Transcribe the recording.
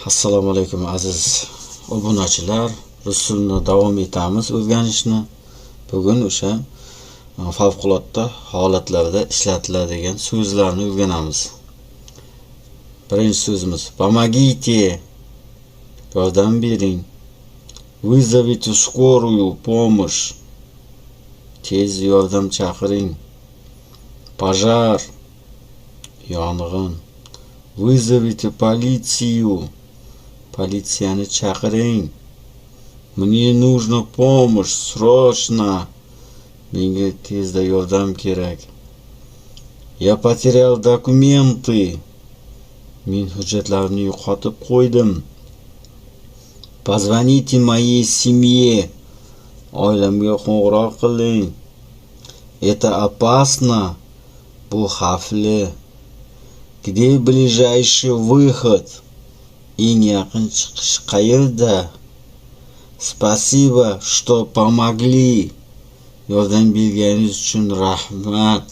Assalomu alaykum aziz obunachilar. Rusulni davom etamiz o'rganishni. Bugun o'sha favqulodda holatlarda ishlatiladigan so'zlarni o'rganamiz. Birinchi so'zimiz помогите, yordam bering. Вызовите скорую помощь, tez yordam chaqiring. Пожар, yong'in. Вызовите полицию, politsiyani chaqiring. Мне нужна помощь, срочно, menga tezda yordam kerak. Я потерял документы, men hujjatlarimni yo'qotib qo'ydim. Позвоните моей семье, oilamga qo'ng'iroq qiling. Это опасно, bu xavfli. Где ближайший выход? Eng yaqin chiqish qayerda? Спасибо, что помогли. Yordam berganingiz uchun rahmat.